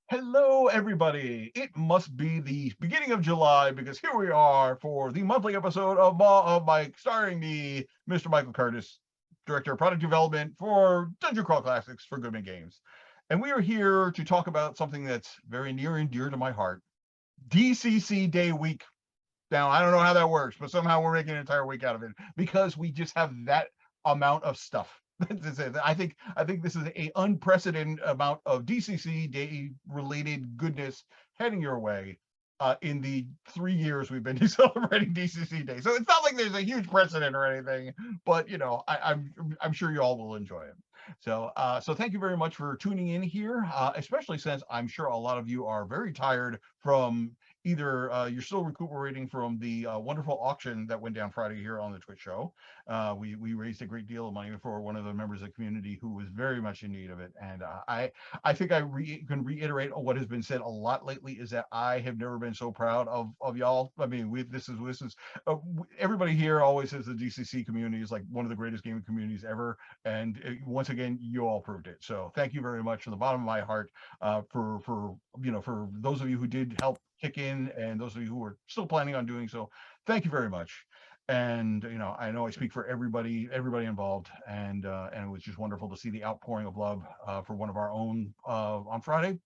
Hello, everybody. It must be the beginning of July because here we are for the monthly episode of Maw of Mike, starring me, Mr. Michael Curtis, Director of Product Development for Dungeon Crawl Classics for Goodman Games. And we are here to talk about something that's very near and dear to my heart, DCC Day Week. Now, I don't know how that works, but somehow we're making an entire week out of it because we just have that amount of stuff. I think this is a unprecedented amount of DCC Day related goodness heading your way in the 3 years we've been celebrating DCC Day. So it's not like there's a huge precedent or anything, but I'm sure you all will enjoy it. So thank you very much for tuning in here, especially since I'm sure a lot of you are very tired from either you're still recuperating from the wonderful auction that went down Friday here on the Twitch show. We raised a great deal of money for one of the members of the community who was very much in need of it. And I think I can reiterate what has been said a lot lately is that I have never been so proud of y'all. I mean, this is everybody here always says the DCC community is like one of the greatest gaming communities ever. And once again, you all proved it. So thank you very much from the bottom of my heart for those of you who did help kick in and those of you who are still planning on doing so. Thank you very much. And I know I speak for everybody involved, and it was just wonderful to see the outpouring of love for one of our own on Friday.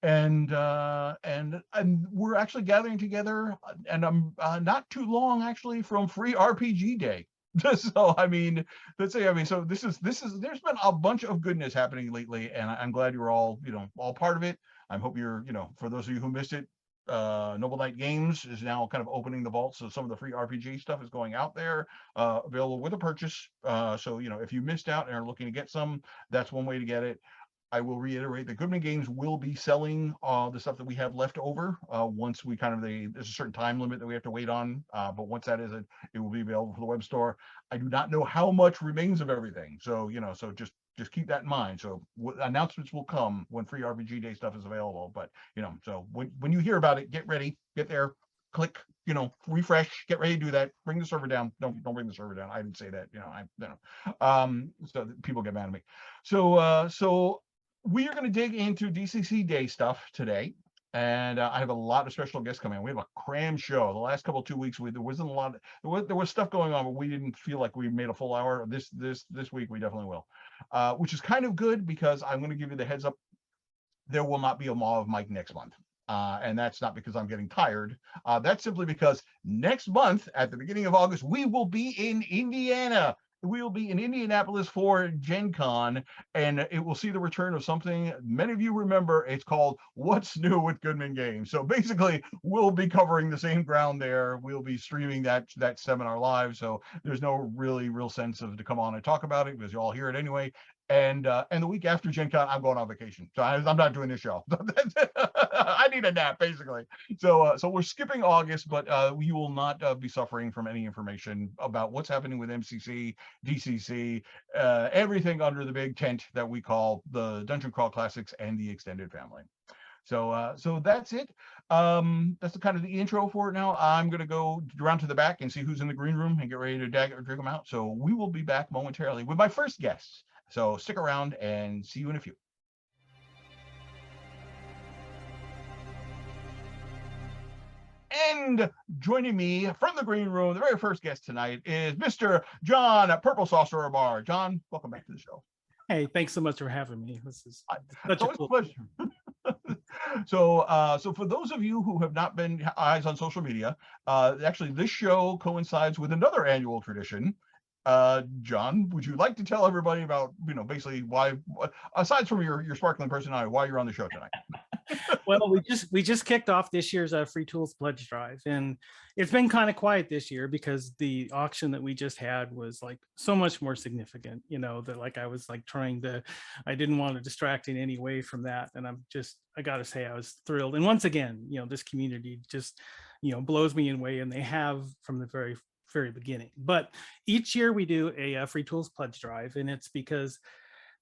And we're actually gathering together, and I'm not too long actually from Free RPG Day. So I mean, so this is there's been a bunch of goodness happening lately, and I'm glad you're all all part of it. I hope you're for those of you who missed it, Noble Knight Games is now kind of opening the vault, so some of the free RPG stuff is going out there, available with a purchase. So if you missed out and are looking to get some, that's one way to get it. I will reiterate that Goodman Games will be selling the stuff that we have left over once we there's a certain time limit that we have to wait on, but once that is it will be available for the web store. I do not know how much remains of everything, so so just keep that in mind. So announcements will come when Free RPG Day stuff is available, but so when you hear about it, get ready, get there, click, refresh, get ready to do that. Bring the server down. Don't bring the server down. I didn't say that. So that people get mad at me. So we are going to dig into DCC Day stuff today, and I have a lot of special guests coming in. We have a cram show. The last 2 weeks, there wasn't a lot. There was stuff going on, but we didn't feel like we made a full hour. This week we definitely will, which is kind of good because I'm going to give you the heads up. There will not be a Maw of Mike next month. And that's not because I'm getting tired. That's simply because next month, at the beginning of August, we will be in Indiana. We will be in Indianapolis for Gen Con, and it will see the return of something many of you remember. It's called What's New with Goodman Games. So basically, we'll be covering the same ground there. We'll be streaming that seminar live. So there's no real sense of to come on and talk about it because you all hear it anyway. And the week after Gen Con, I'm going on vacation, so I'm not doing this show. I need a nap, basically. So we're skipping August, but you will not be suffering from any information about what's happening with MCC, DCC, everything under the big tent that we call the Dungeon Crawl Classics and the extended family. So that's it. That's the kind of the intro for it. Now I'm going to go around to the back and see who's in the green room and get ready to drag them out. So we will be back momentarily with my first guests. So stick around and see you in a few. And joining me from the green room, the very first guest tonight is Mr. Jon Purple Sorcerer Marr. Jon, welcome back to the show. Hey, thanks so much for having me. This is such a cool pleasure. So for those of you who have not been eyes on social media, actually this show coincides with another annual tradition. Jon, would you like to tell everybody about, basically why, aside from your sparkling personality, why you're on the show tonight? Well, we just kicked off this year's Free Tools Pledge Drive, and it's been kind of quiet this year because the auction that we just had was like so much more significant, that like I was like I didn't want to distract in any way from that. And I got to say, I was thrilled. And once again, this community just, blows me away, and they have from the very beginning. But each year we do a Free Tools Pledge Drive, and it's because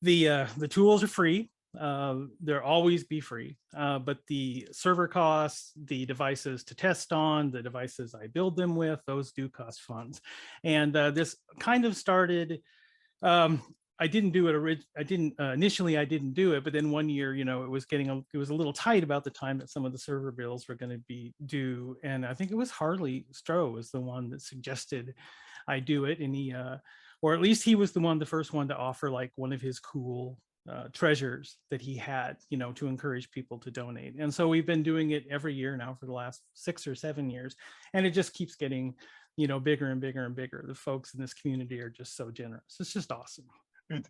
the tools are free. They'll always be free, but the server costs, the devices to test on, the devices I build them with, those do cost funds. And this kind of started I didn't do it. I didn't initially. I didn't do it, but then one year, it was it was a little tight about the time that some of the server bills were going to be due, and I think it was Harley Stroh was the one that suggested I do it, and he, or at least he was the first one to offer like one of his cool treasures that he had, to encourage people to donate. And so we've been doing it every year now for the last 6 or 7 years, and it just keeps getting, bigger and bigger and bigger. The folks in this community are just so generous. It's just awesome.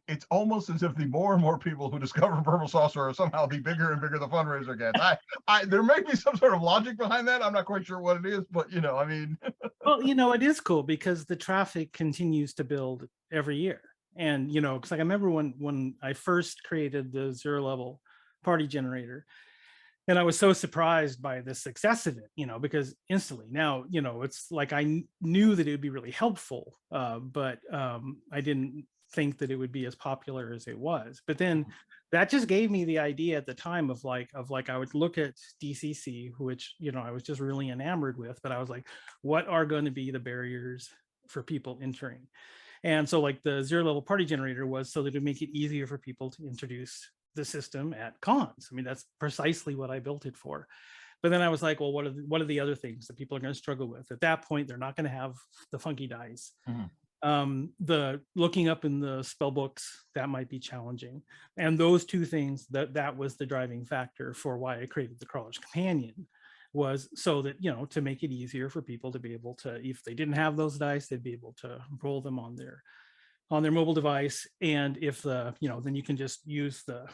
It's almost as if the more and more people who discover Purple Sorcerer, somehow the bigger and bigger the fundraiser gets. There may be some sort of logic behind that. I'm not quite sure what it is, but I mean. Well, it is cool because the traffic continues to build every year. And, because like I remember when I first created the 0 level party generator, and I was so surprised by the success of it, because instantly now, it's like I knew that it would be really helpful, but I didn't think that it would be as popular as it was. But then that just gave me the idea at the time of like I would look at DCC, which I was just really enamored with, but I was like, what are going to be the barriers for people entering? And so like the 0 level party generator was so that it would make it easier for people to introduce the system at cons. I mean, that's precisely what I built it for. But then I was like, well, what are the other things that people are going to struggle with? At that point, they're not going to have the funky dice. The looking up in the spell books, that might be challenging. And those two things, that was the driving factor for why I created the Crawler's Companion, was so that, to make it easier for people to be able to, if they didn't have those dice, they'd be able to roll them on their mobile device. And if then you can just use the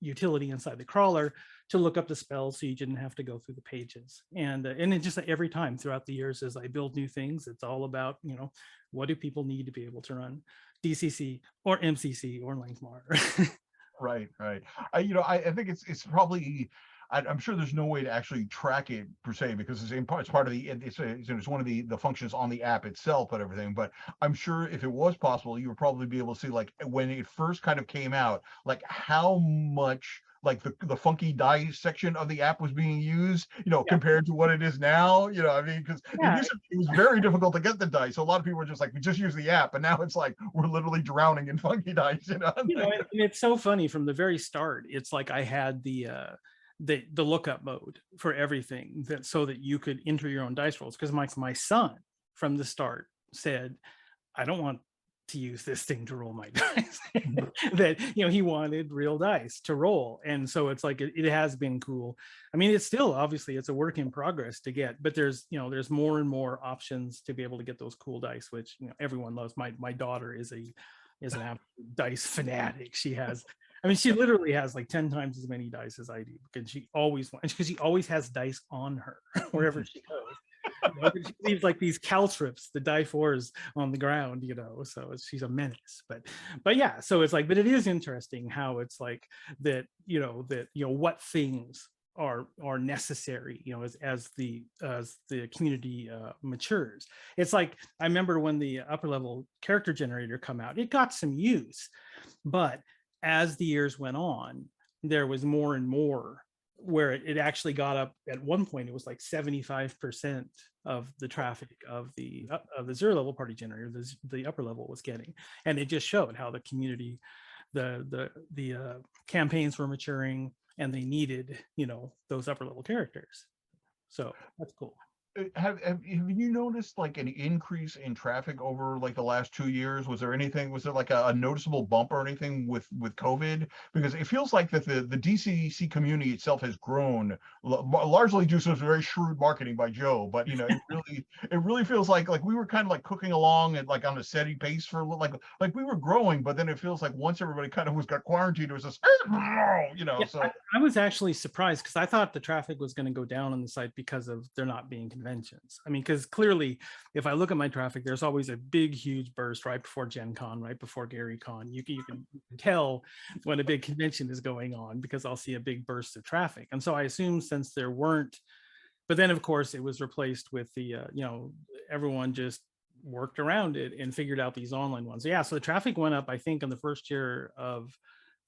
utility inside the crawler to look up the spells, so you didn't have to go through the pages. And it just every time throughout the years as I build new things, it's all about, what do people need to be able to run DCC or MCC or Langmar? Right. I think it's probably, I'm sure there's no way to actually track it per se, because it's part of the, it's one of the functions on the app itself and everything. But I'm sure if it was possible, you would probably be able to see, like, when it first kind of came out, like how much like the funky dice section of the app was being used, compared to what it is now. I mean, because it was very difficult to get the dice. So a lot of people were just like, we just use the app, and now it's like we're literally drowning in funky dice. And it's so funny from the very start. It's like I had the lookup mode for everything, so that you could enter your own dice rolls, because my son from the start said, I don't want to use this thing to roll my dice. That he wanted real dice to roll. And so it's like it has been cool. I mean, it's still obviously it's a work in progress to get, but there's more and more options to be able to get those cool dice, which everyone loves. My daughter is an absolute dice fanatic. She literally has like 10 times as many dice as I do, because she always has dice on her wherever she goes. She leaves like these caltrips, the die fours on the ground, so she's a menace. But yeah, so it's like, but it is interesting how it's like that, what things are necessary, as the community matures. It's like, I remember when the upper level character generator come out, it got some use, but as the years went on, there was more and more where it actually got up. At one point, it was like 75% of the traffic of the 0 level party generator, the upper level was getting. And it just showed how the community, the campaigns were maturing, and they needed, those upper level characters. So that's cool. Have you noticed like an increase in traffic over like the last 2 years? Was there like a noticeable bump or anything with COVID? Because it feels like that the DCC community itself has grown largely due to some very shrewd marketing by Joe. But it really feels like we were kind of like cooking along and like on a steady pace for like we were growing, but then it feels like once everybody kind of got quarantined, it was just so I was actually surprised, because I thought the traffic was going to go down on the site because of there not being conventions. I mean, because clearly, if I look at my traffic, there's always a big, huge burst right before Gen Con, right before Gary Con. You can tell when a big convention is going on, because I'll see a big burst of traffic. And so I assume since there weren't, but then of course it was replaced with the, everyone just worked around it and figured out these online ones. Yeah, so the traffic went up, I think, in the first year of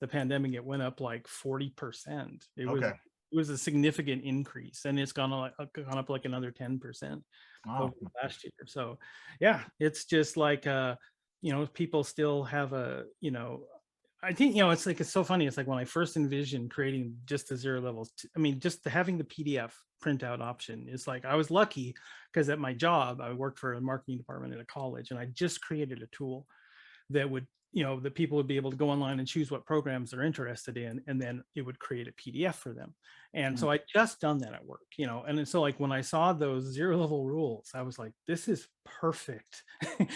the pandemic, it went up like 40%. It was a significant increase, and it's gone up like another 10% over last year. So yeah, it's just like people still have I think, it's like, it's so funny. It's like when I first envisioned creating just the zero levels, just having the PDF printout option is like, I was lucky because at my job, I worked for a marketing department at a college, and I just created a tool that would, that people would be able to go online and choose what programs they're interested in, and then it would create a PDF for them. And so I just done that at work, and so like when I saw those zero level rules, I was like, this is perfect.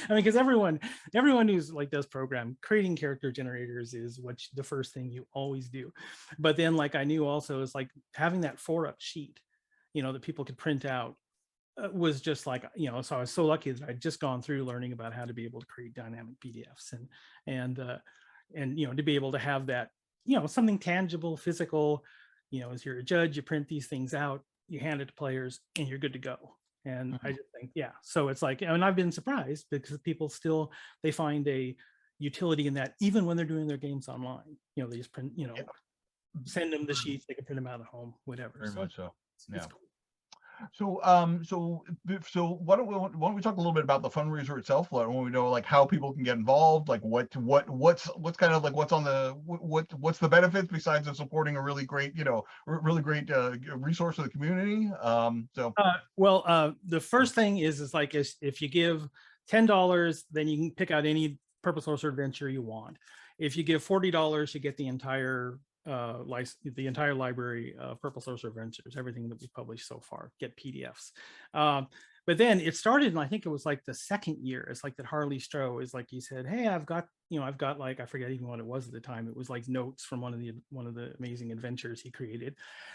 Because everyone who's like does program creating character generators is the first thing you always do. But then like I knew also is like having that 4-up sheet, that people could print out was just like, so I was so lucky that I'd just gone through learning about how to be able to create dynamic PDFs and to be able to have that, something tangible, physical, as you're a judge, you print these things out, you hand it to players, and you're good to go. And I just think, so it's like, and I've been surprised because people still, they find a utility in that, even when they're doing their games online, they just print, send them the sheets, they can print them out at home, whatever. Very much so. It's Yeah. cool. So, why don't we talk a little bit about the fundraiser itself? Like, when we know like how people can get involved, like what's kind of like what's on the what's the benefits besides of supporting a really great really great resource of the community. The first thing is like if you give $10, then you can pick out any Purple Sorcerer adventure you want. If you give $40, you get the entire library of Purple Sorcerer adventures, everything that we've published so far, get PDFs. But then it started, and I think it was like the second year. It's like that Harley Stroh is like, he said, hey, I've got like, I forget even what it was at the time. It was like notes from one of the amazing adventures he created.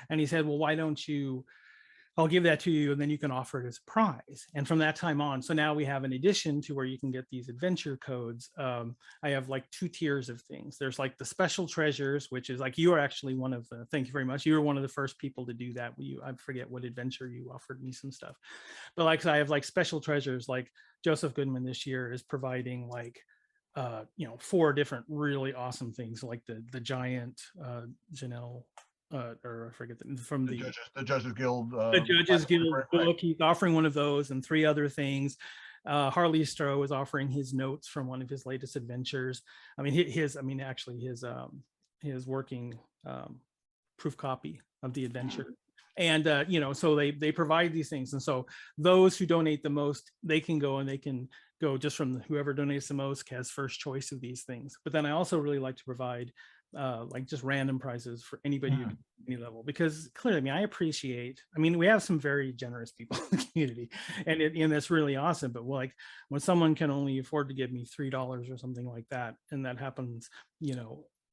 And he said, well, why don't you, I'll give that to you, and then you can offer it as a prize. And from that time on, so now we have an addition to where you can get these adventure codes. I have like 2 tiers of things. There's like the special treasures, which is like, you are actually one of the, thank you very much. You were one of the first people to do that. I forget what adventure you offered me some stuff. But like, so I have like special treasures, like Joseph Goodman this year is providing like, 4 different really awesome things, like the giant Janelle, or I forget from the Judges Guild. The Judges Guild right. book. He's offering one of those and 3 other things. Harley Stroh is offering his notes from one of his latest adventures. His working proof copy of the adventure. And so they provide these things, and so those who donate the most, they can go just from whoever donates the most has first choice of these things. But then I also really like to provide like just random prizes for anybody who can any level, because clearly, I appreciate, we have some very generous people in the community, and that's really awesome. But like when someone can only afford to give me $3 or something like that, and that happens,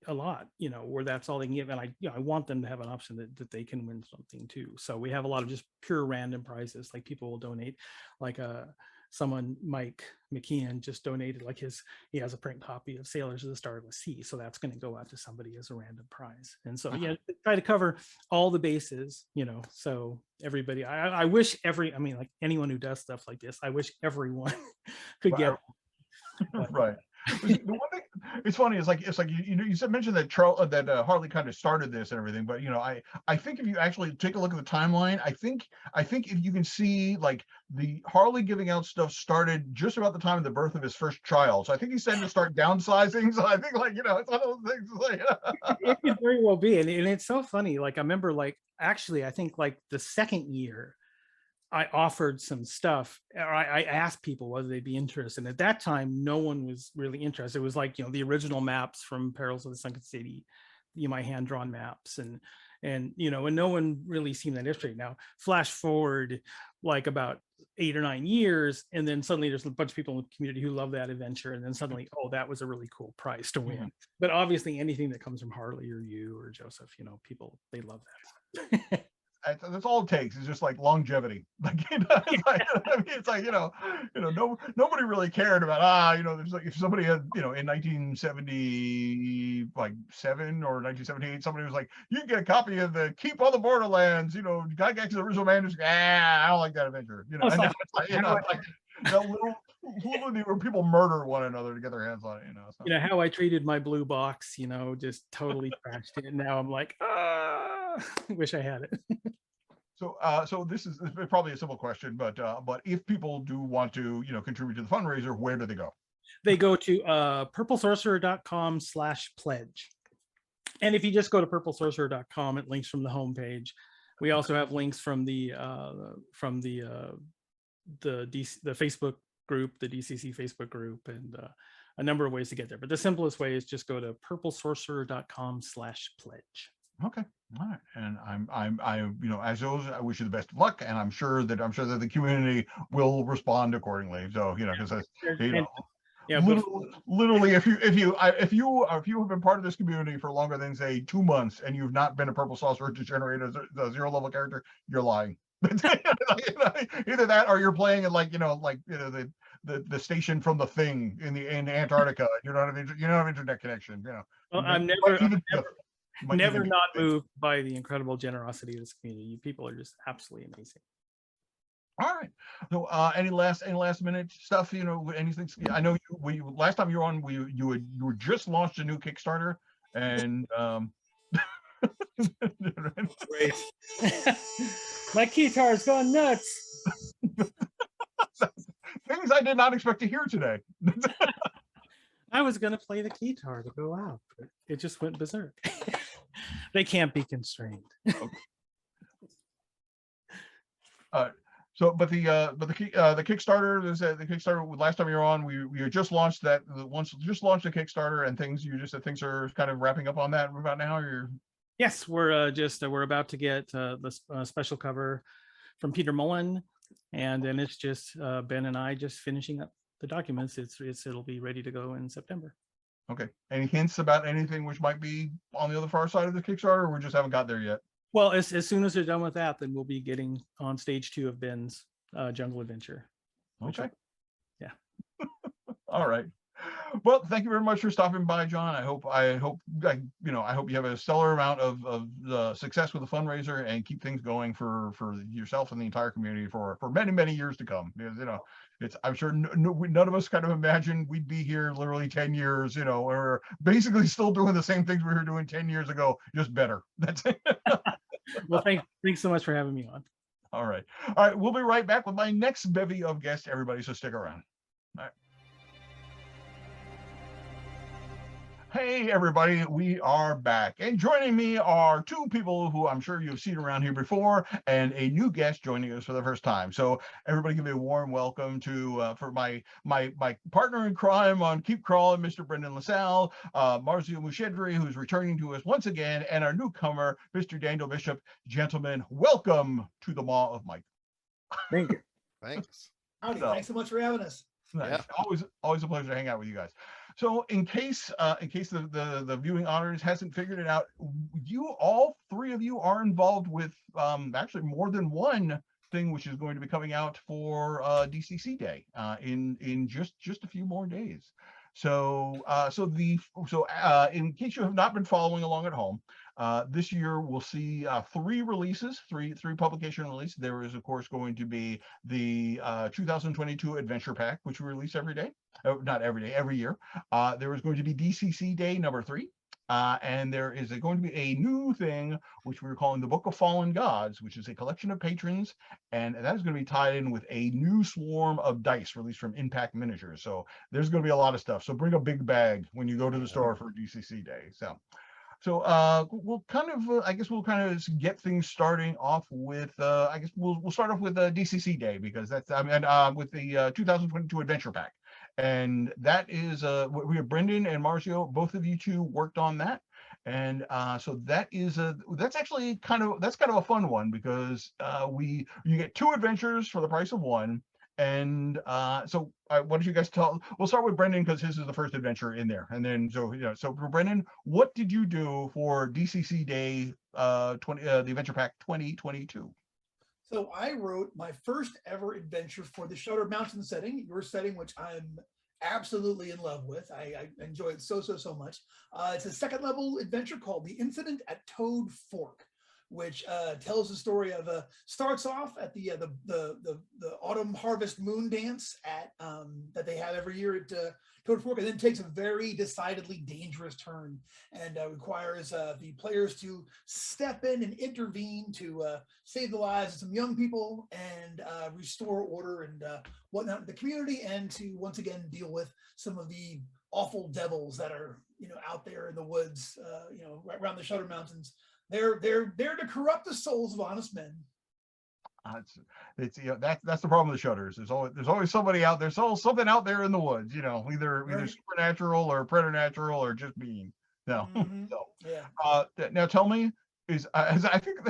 a lot, where that's all they can give, and I want them to have an option that they can win something too. So we have a lot of just pure random prizes, like people will donate, like someone, Mike McKeon, just donated like he has a print copy of Sailors of the Starless Sea, so that's going to go out to somebody as a random prize. And so try to cover all the bases, so everybody, I wish like anyone who does stuff like this, I wish everyone could get right. The one thing, it's funny, it's like you mentioned that Harley kind of started this and everything, but I think if you actually take a look at the timeline, I think if you can see, like, the Harley giving out stuff started just about the time of the birth of his first child. So I think he's starting to start downsizing. So I think, like, it's one of those things like it could very well be, and it's so funny. Like I remember, like actually, I think like the second year, I offered some stuff, or I asked people whether they'd be interested. And at that time, no one was really interested. It was like, the original maps from Perils of the Sunken City, my hand-drawn maps, and no one really seemed that interested. Now, flash forward like about 8 or 9 years, and then suddenly there's a bunch of people in the community who love that adventure, and then suddenly, oh, that was a really cool prize to win. But obviously, anything that comes from Harley or you or Joseph, people, they love that. that's all it takes, is just like longevity. Like, it's like nobody really cared about there's like, if somebody had in 1970 like 7 or 1978, somebody was like, you can get a copy of the Keep on the Borderlands, guy gets the original manuscript. I don't like that adventure, and now it's like, like that little where people murder one another to get their hands on it, so. How I treated my blue box, just totally trashed it, and now I'm like, wish I had it. So this is probably a simple question, but if people do want to contribute to the fundraiser, where do they go? They go to purplesorcerer.com/pledge. And if you just go to purplesorcerer.com, it links from the homepage. We also have links from the Facebook group, the DCC Facebook group, and a number of ways to get there. But the simplest way is just go to purplesorcerer.com/pledge. Okay. All right. And I, as always, I wish you the best of luck, and I'm sure that the community will respond accordingly. So, because literally, if you have been part of this community for longer than say 2 months and you've not been a Purple Sorcerer to generate a 0 level character, you're lying. Either that or you're playing at the station from the Thing in Antarctica. You don't have internet connection. Well, I'm never not moved by the incredible generosity of this community. You people are just absolutely amazing. All right. So, any last minute stuff? Anything? I know last time you were on, you were just launched a new Kickstarter, and great. My guitar's gone nuts. Things I did not expect to hear today. I was gonna play the guitar to go out, but it just went berserk. They can't be constrained. Okay. So, but the Kickstarter is the Kickstarter. Last time you were on, we just launched that. Just launched the Kickstarter, and things things are kind of wrapping up on that about now. Yes, we're about to get the special cover from Peter Mullen, and then it's just Ben and I just finishing up the documents. It'll be ready to go in September. Okay. Any hints about anything which might be on the other far side of the Kickstarter, or we just haven't got there yet? Well, as soon as they're done with that, then we'll be getting on stage 2 of Ben's Jungle Adventure. Okay. Yeah. All right. Well, thank you very much for stopping by, John. I hope you have a stellar amount of success with the fundraiser and keep things going for yourself and the entire community for many, many years to come. Because I'm sure none of us kind of imagined we'd be here literally 10 years. Or basically still doing the same things we were doing 10 years ago, just better. That's it. Well, thanks so much for having me on. All right. We'll be right back with my next bevy of guests, everybody. So stick around. All right. Hey everybody, we are back, and joining me are 2 people who I'm sure you've seen around here before, and a new guest joining us for the first time. So everybody give me a warm welcome to for my partner in crime on Keep Crawling, Mr. Brendan LaSalle, Marzio Mushedri, who's returning to us once again, and our newcomer, Mr. Daniel Bishop. Gentlemen, welcome to the Maw of Mike. Thank you. Thanks. Howdy, thanks so much for having us. Nice. Yeah. Always a pleasure to hang out with you guys. So in case the viewing audience hasn't figured it out, all 3 of you are involved with actually more than one thing which is going to be coming out for DCC Day in just a few more days. So in case you have not been following along at home, this year we'll see 3 releases, three publication releases. There is of course going to be the 2022 Adventure Pack, which we release every day, not every day, every year. There is going to be DCC Day number 3. And there is going to be a new thing which we're calling the Book of Fallen Gods, which is a collection of patrons, and that is going to be tied in with a new swarm of dice released from Impact Miniatures. So there's going to be a lot of stuff. So bring a big bag when you go to the store for DCC Day. So we'll kind of get things starting off with we'll start off with DCC Day, because that's with the 2022 Adventure Pack. And that is we have Brendan and Marzio, both of you 2 worked on that, and so that's actually kind of a fun one, because you get 2 adventures for the price of 1. And so what did you guys tell? We'll start with Brendan, because his is the first adventure in there, and then so for Brendan, what did you do for DCC Day the Adventure Pack 2022? So I wrote my first ever adventure for the Shutter Mountain setting, your setting, which I'm absolutely in love with. I enjoy it so much. It's a 2nd level adventure called The Incident at Toad Fork. which tells the story of starts off at the autumn harvest moon dance at that they have every year at Toad Fork, and then takes a very decidedly dangerous turn and requires the players to step in and intervene to save the lives of some young people and restore order and whatnot in the community, and to once again deal with some of the awful devils that are out there in the woods, right around the Shutter Mountains. They're there to corrupt the souls of honest men. It's that's the problem with the Shutters. There's always somebody out there. So something out there in the woods. Either Right. supernatural or preternatural or just mean. No. Mhm. So Yeah. now tell me, I think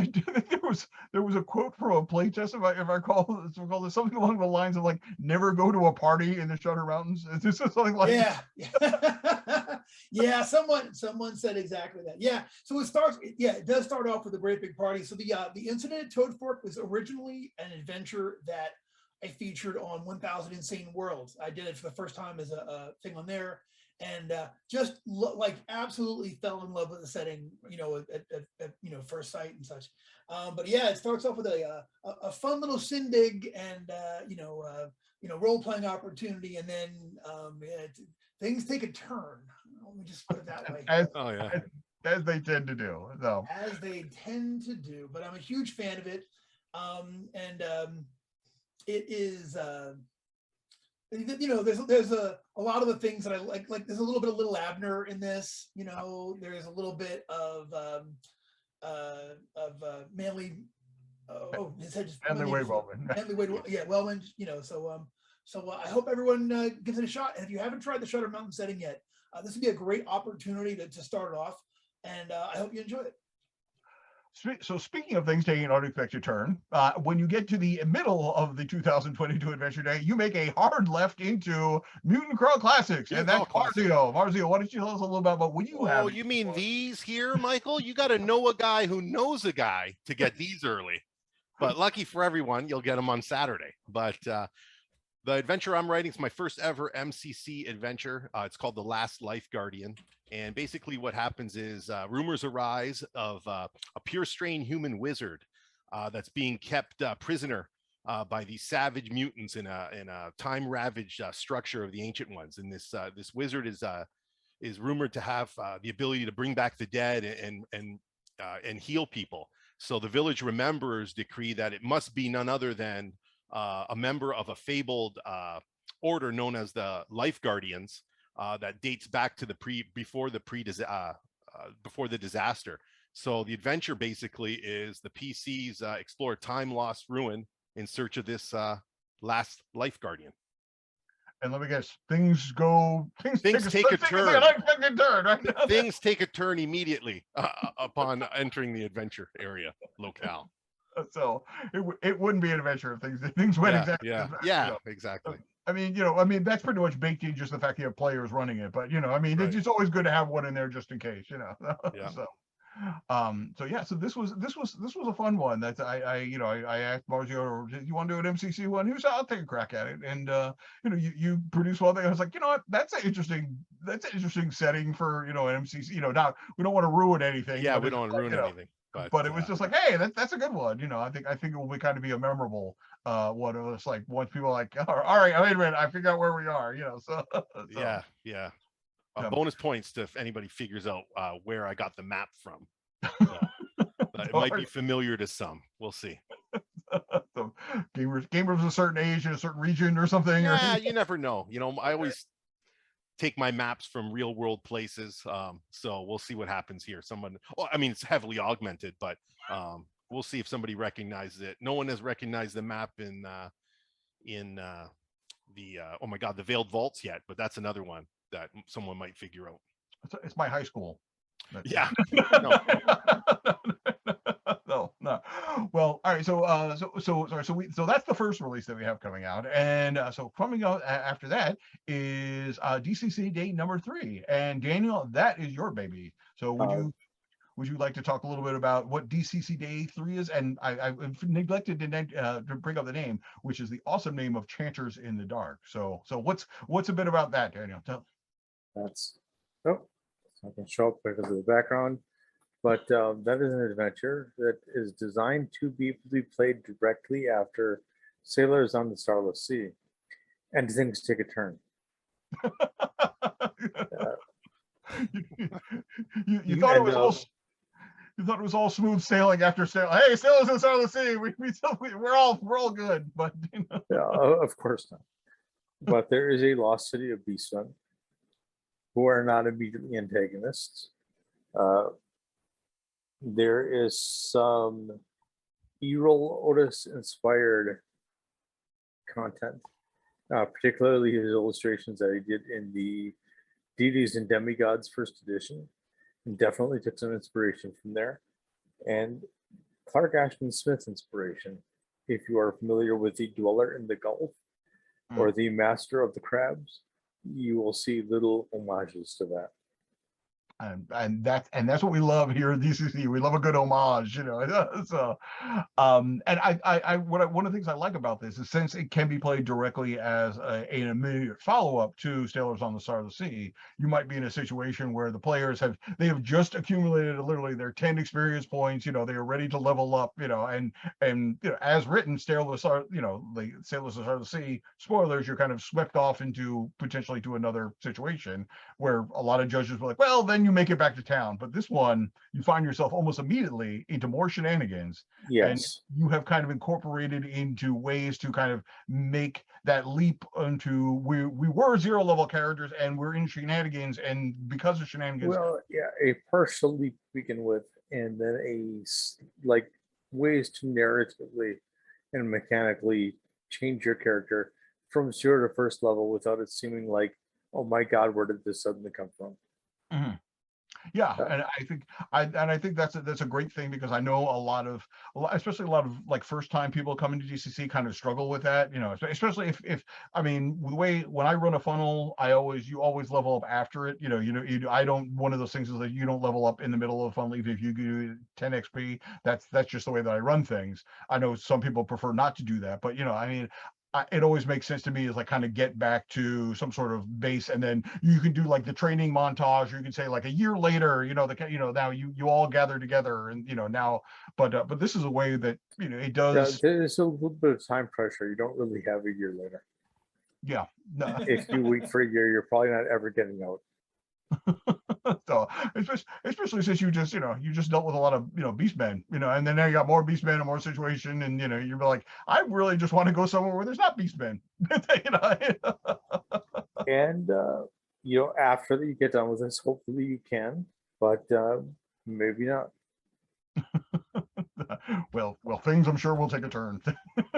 there was a quote from a playtest, if I recall this, something along the lines of like, never go to a party in the Shutter Mountains. Is this something like Yeah, someone said exactly that. Yeah, so it does start off with a great big party. So the incident at Toad Fork was originally an adventure that I featured on 1000 Insane Worlds. I did it for the first time as a thing on there, and just absolutely fell in love with the setting, at first sight and such. But yeah, it starts off with a fun little shindig and role playing opportunity, and then things take a turn. Let me just put it that way. As they tend to do. So As they tend to do, but I'm a huge fan of it, and it is. There's a lot of the things that I like there's a little bit of Little Abner in this, there's a little bit of Manly, his head just Manly Wade Wellman. Manly Wade, yeah, Wellman, so I hope everyone gives it a shot, and if you haven't tried the Shutter Mountain setting yet, this would be a great opportunity to start it off, and I hope you enjoy it. So speaking of things taking an unexpected turn, when you get to the middle of the 2022 Adventure Day, you make a hard left into Mutant Crawl Classics, and that's Marzio. Marzio, why don't you tell us a little bit about what you have? Oh, you mean these here, Michael? You got to know a guy who knows a guy to get these early. But lucky for everyone, you'll get them on Saturday. But the adventure I'm writing is my first ever MCC adventure. It's called The Last Life Guardian. And basically what happens is rumors arise of a pure strain human wizard that's being kept prisoner by these savage mutants in a time-ravaged structure of the Ancient Ones. And this wizard is rumored to have the ability to bring back the dead and heal people. So the village rememberers decree that it must be none other than a member of a fabled order known as the Life Guardians that dates back to before the disaster. So the adventure basically is the PCs explore time-lost ruin in search of this last Life Guardian. And let me guess, things take a turn. Right? Things take a turn immediately upon entering the adventure area locale. So it wouldn't be an adventure if things went exactly. Exactly. I mean, that's pretty much baked in, just the fact you have players running it. But right. It's just always good to have one in there just in case. Yeah. So this was a fun one. That I asked Marzio, do you want to do an MCC one? He was, I'll take a crack at it. And you produce one thing. I was like, what? That's an interesting setting for an MCC. Now we don't want to ruin anything. Yeah, we don't want to ruin anything. But it was just like, hey, that's a good one. I think it will kind of be a memorable one. It was like once people are like, all right, wait a minute, I figured out where we are. So. Yeah. Bonus points to if anybody figures out where I got the map from. So, it might be familiar to some. We'll see. So gamers of a certain age in a certain region or something. Yeah, you never know. I always take my maps from real world places. So we'll see what happens here. It's heavily augmented, but we'll see if somebody recognizes it. No one has recognized the map in the the Veiled Vaults yet, but that's another one that someone might figure out. It's my high school. Yeah. No. Well, all right. So that's the first release that we have coming out, and so coming out after that is DCC Day number 3. And Daniel, that is your baby. So would you like to talk a little bit about what DCC Day 3 is? And I've neglected to bring up the name, which is the awesome name of Chanters in the Dark. So what's a bit about that, Daniel? I can show up because of the background. But that is an adventure that is designed to be played directly after Sailors on the Starless Sea, and things take a turn. You thought it was all. You thought it was all smooth sailing after sailing. Hey, Sailors in the Starless Sea, we're all good, but Yeah, of course not. But there is a lost city of beastmen who are not immediately antagonists. There is some Errol Otis inspired content, particularly his illustrations that he did in the Deities and Demigods first edition. And definitely took some inspiration from there. And Clark Ashton Smith's inspiration, if you are familiar with the Dweller in the Gulf or the Master of the Crabs, you will see little homages to that. And that's what we love here at DCC. We love a good homage, So, and one of the things I like about this is since it can be played directly as an immediate follow-up to Sailors on the Starless Sea, you might be in a situation where the players have just accumulated literally their 10 experience points. They are ready to level up. And as written, Sailors on the Starless Sea. Spoilers, you're kind of swept off into potentially to another situation where a lot of judges were like, well, then you make it back to town. But this one, you find yourself almost immediately into more shenanigans. Yes. And you have kind of incorporated into ways to kind of make that leap into we were 0 level characters and we're in shenanigans, and because of shenanigans. Well, yeah, a partial leap to begin with, and then ways to narratively and mechanically change your character from 0 to first level without it seeming like, oh my God, where did this suddenly come from? Mm-hmm. Yeah, and I think that's a great thing, because I know especially a lot of like first time people coming to DCC kind of struggle with that, especially if I mean, the way when I run a funnel, you always level up after it. I don't, one of those things is that you don't level up in the middle of the funnel, even if you do 10 XP. That's just the way that I run things. I know some people prefer not to do that, but I mean, it always makes sense to me is like kind of get back to some sort of base, and then you can do like the training montage, or you can say like a year later, now you all gather together, and now, but this is a way that it does. Yeah, there's a little bit of time pressure. You don't really have a year later. Yeah. No. If you wait for a year, you're probably not ever getting out. So especially since you just dealt with a lot of beastmen, and then now you got more beastmen and more situation, and you're like, I really just want to go somewhere where there's not beastmen. And after you get done with this, hopefully you can, but maybe not. well, things I'm sure will take a turn.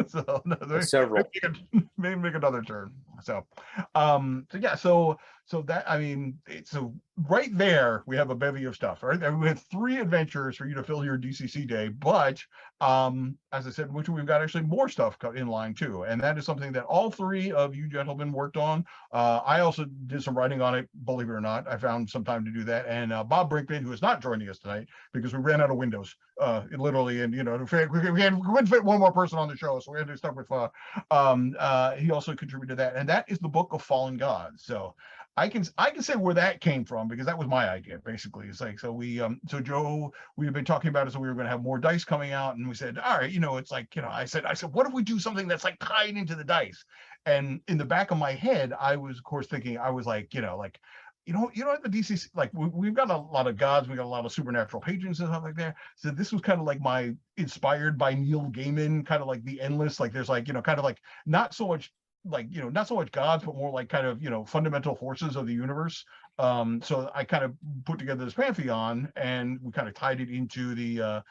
So Several. Maybe make another turn. So that, I mean, so right there we have a bevy of stuff, right? And we have 3 adventures for you to fill your DCC day, but as I said, which we've got actually more stuff in line too, and that is something that all 3 of you gentlemen worked on. I also did some writing on it, believe it or not. I found some time to do that, and Bob Brinkman, who is not joining us tonight because we ran out of windows, literally, and we couldn't fit one more person on the show, so we had to start with he also contributed to that, and that is the Book of Fallen Gods. So I can say where that came from, because that was my idea, basically. It's like, so so Joe, we've been talking about it, so we were going to have more dice coming out, and we said, all right, it's like, I said, what if we do something that's like tied into the dice? And in the back of my head, I was, of course, thinking, I was like, at the DCC, like we've got a lot of gods, we got a lot of supernatural patrons and stuff like that. So this was kind of like inspired by Neil Gaiman, kind of like the endless, like there's like, kind of like not so much gods, but more like kind of, fundamental forces of the universe. So I kind of put together this pantheon, and we kind of tied it into the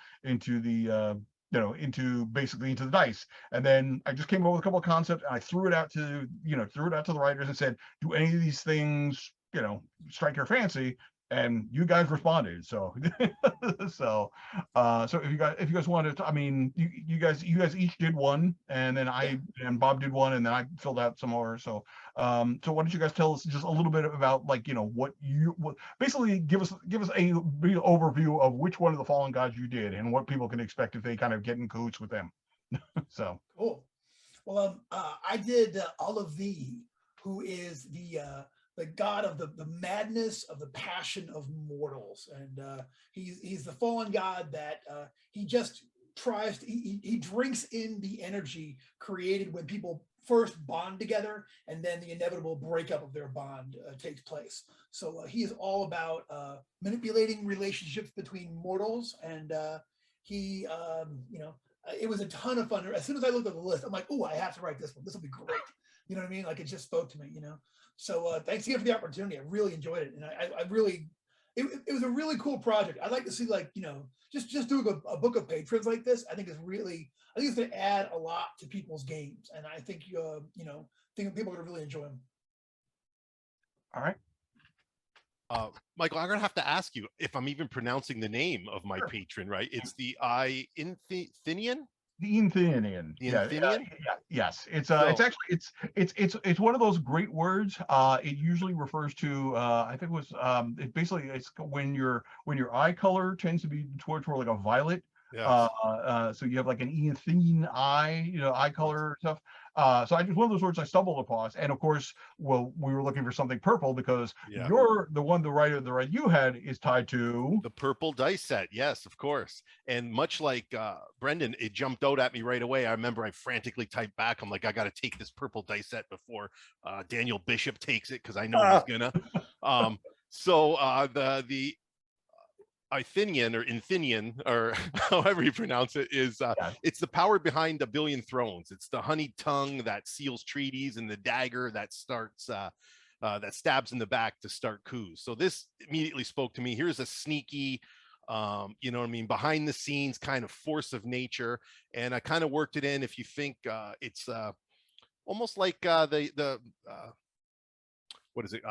basically into the dice. And then I just came up with a couple of concepts, and I threw it out to the writers and said, do any of these things, strike your fancy? And you guys responded. So so if you guys wanted to, I mean, you guys each did one, and then and Bob did one, and then I filled out some more. So why don't you guys tell us just a little bit about what basically give us a real overview of which one of the Fallen Gods you did, and what people can expect if they kind of get in cahoots with them. So cool. Well, I did Olive V, who is the the god of the madness of the passion of mortals, and he's the fallen god that he just tries to, he drinks in the energy created when people first bond together, and then the inevitable breakup of their bond takes place. So he is all about manipulating relationships between mortals, and he, it was a ton of fun. As soon as I looked at the list, I'm like, oh, I have to write this one. This will be great. You know what I mean? Like, it just spoke to me, So thanks again for the opportunity. I really enjoyed it. And I really, it was a really cool project. I'd like to see, like, just doing a book of patrons like this. I think it's going to add a lot to people's games. And I think, think people are going to really enjoy them. All right. Michael, I'm gonna have to ask you if I'm even pronouncing the name of my patron right. It's the Inthinian. The Inthinian. The Inthinian? Yes. It's actually it's one of those great words. It usually refers to I think it was it's when your eye color tends to be towards more like a violet. Yes. So you have like an Inthinian eye, eye color stuff. So I just one of those words I stumbled upon, and of course, well, we were looking for something purple because you're the one, the right you had is tied to the purple dice set. Yes, of course. And much like Brendan, it jumped out at me right away. I remember I frantically typed back. I'm like, I got to take this purple dice set before Daniel Bishop takes it, because I know he's gonna. So the Inthinian, or however you pronounce it, is it's the power behind a billion thrones. It's the honeyed tongue that seals treaties, and the dagger that starts that stabs in the back to start coups. So this immediately spoke to me. Here's a sneaky, behind the scenes kind of force of nature, and I kind of worked it in. If you think it's almost like the what is it?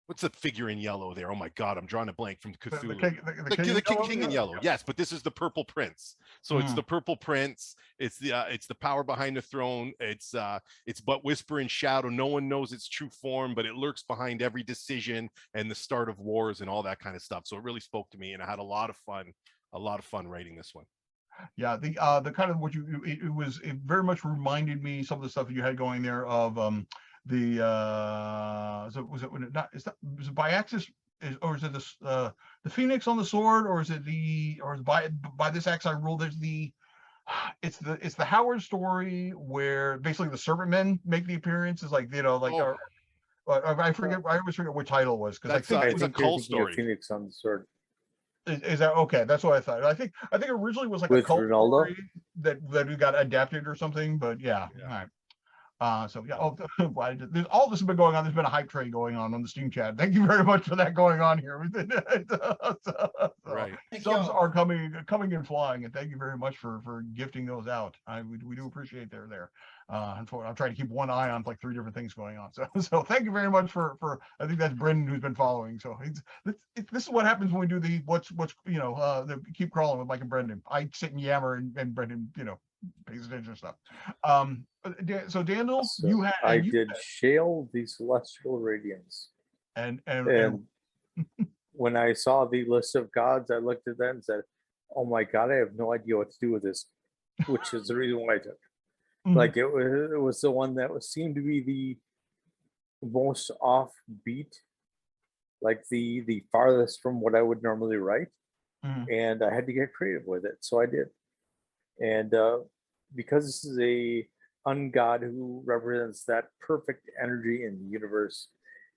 What's the figure in yellow there? Oh my God, I'm drawing a blank from Cthulhu. The king in yellow. Yes, but this is the Purple Prince. So it's the Purple Prince. It's the power behind the throne. It's but whisper and shadow. No one knows its true form, but it lurks behind every decision and the start of wars and all that kind of stuff. So it really spoke to me, and I had a lot of fun writing this one. Yeah, the kind of what it very much reminded me some of the stuff you had going there of was it Biaxis, or is it the Phoenix on the sword, or is it by this axe I rule? There's it's the Howard story where basically the Serpent Men make the appearance. It's like I always forget what title it was, because I think it's a cult story. Phoenix on the sword. Is that okay? That's what I thought. I think originally it was like a cult story that we got adapted or something, but yeah. All right. So yeah, there's all this has been going on. There's been a hype train going on the Steam chat. Thank you very much for that going on here. Right. Subs are coming and flying, and thank you very much for gifting those out. We do appreciate they're there. I'm trying to keep one eye on like 3 different things going on. So thank you very much for I think that's Brendan who's been following. So this is what happens when we do the the keep crawling with Mike and Brendan. I sit and yammer, and Brendan pays attention to stuff. So Daniel, I did Shale the Celestial Radiance, and when I saw the list of gods, I looked at that and said, "Oh my God, I have no idea what to do with this," which is the reason why I took. Like it was the one that seemed to be the most offbeat, like the farthest from what I would normally write, and I had to get creative with it, so I did. And because this is a ungod who represents that perfect energy in the universe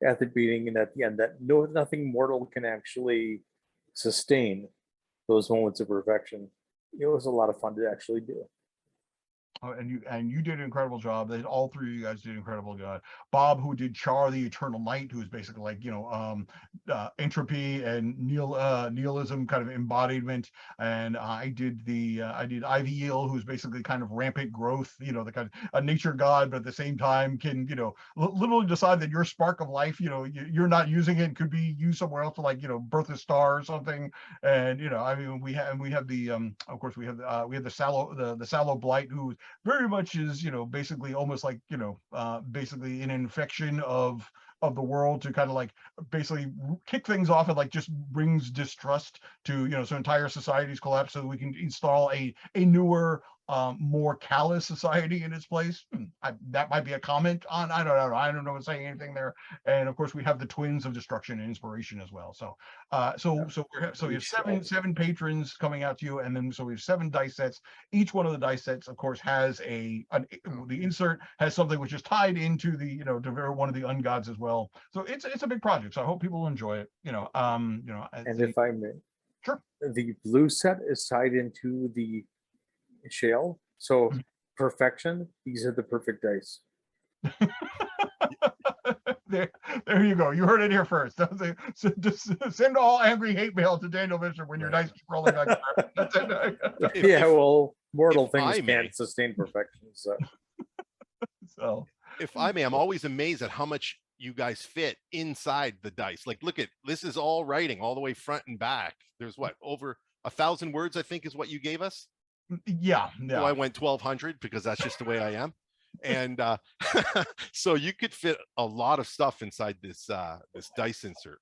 at the beginning and at the end, that nothing mortal can actually sustain those moments of perfection, it was a lot of fun to actually do. Oh, and you did an incredible job. All 3 of you guys did an incredible job. Bob, who did Char the Eternal Night, who's basically like entropy and nihilism kind of embodiment, and I did Ivy Eel, who's basically kind of rampant growth, the kind of a nature god, but at the same time can literally decide that your spark of life, you're not using it, could be used somewhere else to like birth a star or something. And we have the of course we have the Sallow Blight, who very much is basically almost like basically an infection of of the world to kind of like basically kick things off and like just brings distrust to, so entire societies collapse so that we can install a newer, more callous society in its place. That might be a comment on, I don't know saying anything there. And of course we have the twins of destruction and inspiration as well. So we have seven patrons coming out to you, and then so we have 7 dice sets. Each one of the dice sets of course has the insert has something which is tied into the to one of the ungods as well. So it's a big project, so I hope people will enjoy it. And if I may, sure, the blue set is tied into the shale, so perfection. These are the perfect dice. there you go. You heard it here first. So just send all angry hate mail to Daniel Bishop when your dice keep rolling like that. That's it. Well, mortal if things I may. can't sustain perfection. So If I may, I'm always amazed at how much you guys fit inside the dice. Like, look at this is all writing all the way front and back. There's what, over 1,000 words, I think, is what you gave us. yeah. So I went 1,200 because that's just the way I am. And so you could fit a lot of stuff inside this this dice insert.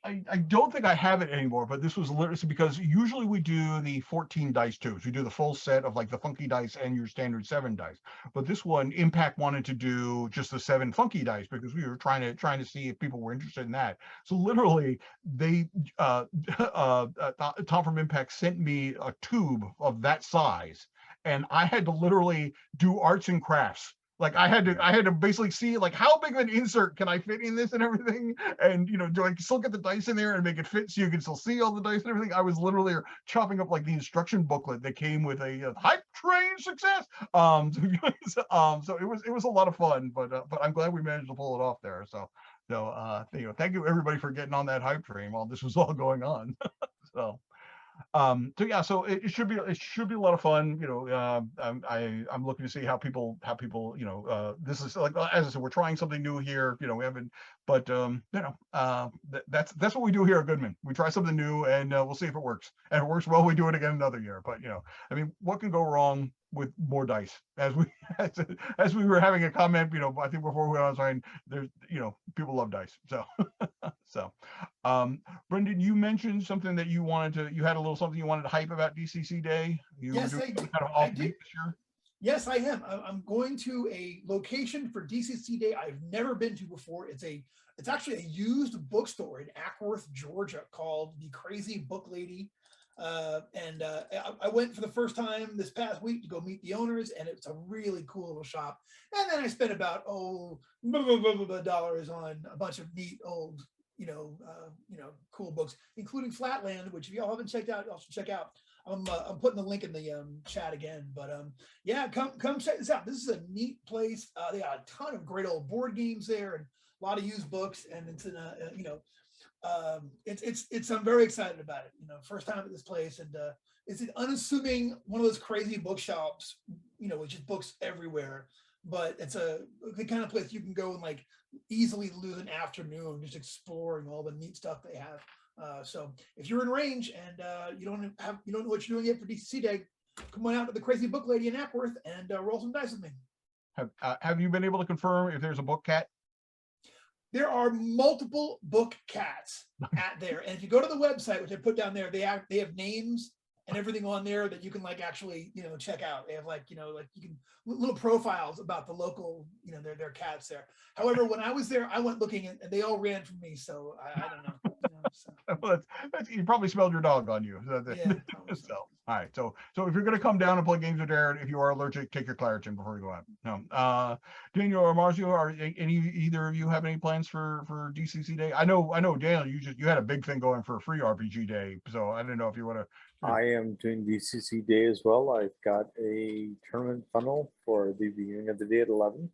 I don't think I have it anymore, but this was literally because usually we do the 14 dice tubes. We do the full set of like the funky dice and your standard 7 dice. But this one, Impact wanted to do just the 7 funky dice because we were trying to see if people were interested in that. So literally, they Tom from Impact sent me a tube of that size, and I had to literally do arts and crafts. Like I had to basically see like how big of an insert can I fit in this and everything, and do I still get the dice in there and make it fit so you can still see all the dice and everything. I was literally chopping up like the instruction booklet that came with a hype train success. So it was a lot of fun, but I'm glad we managed to pull it off there. So thank you everybody for getting on that hype train while this was all going on. So it should be a lot of fun. I'm looking to see how people this is like, as I said, we're trying something new here. We haven't, but that's what we do here at Goodman. We try something new and we'll see if it works. And if it works well, we do it again another year. But I mean, what can go wrong with more dice? As we were having a comment, I think before we went on sign, there's people love dice. So Brendan, you mentioned something that you had a little something you wanted to hype about DCC Day. Yes, were I doing did. kind of offbeat this year? Yes, I am. I'm going to a location for DCC Day I've never been to before. It's actually a used bookstore in Ackworth, Georgia, called the Crazy Book Lady. I went for the first time this past week to go meet the owners, and it's a really cool little shop. And then I spent about dollars on a bunch of neat old cool books, including Flatland, which if y'all haven't checked out, y'all should check out. I'm putting the link in the chat again, but come check this out. This is a neat place. They got a ton of great old board games there and a lot of used books, and it's in it's I'm very excited about it. First time at this place, and it's an unassuming one of those crazy bookshops, with just books everywhere. But it's the kind of place you can go and like easily lose an afternoon just exploring all the neat stuff they have. So if you're in range and you don't know what you're doing yet for DCC Day, come on out to the Crazy Book Lady in Ackworth and roll some dice with me. Have you been able to confirm if there's a book cat? There are multiple book cats at there, and if you go to the website, which I put down there, they have names and everything on there that you can like actually check out. They have like you can little profiles about the local their cats there. However, when I was there, I went looking and they all ran from me, so I don't know. So. Well, you probably smelled your dog on you. Yeah, so all right. So if you're going to come down and play games with Darren, if you are allergic, take your Claritin before you go out. No. Daniel or Marzio, are either of you have any plans for DCC Day? I know Daniel, you had a big thing going for a free RPG day, so I didn't know if you want to. I am doing DCC Day as well. I've got a tournament funnel for the beginning of the day at 11,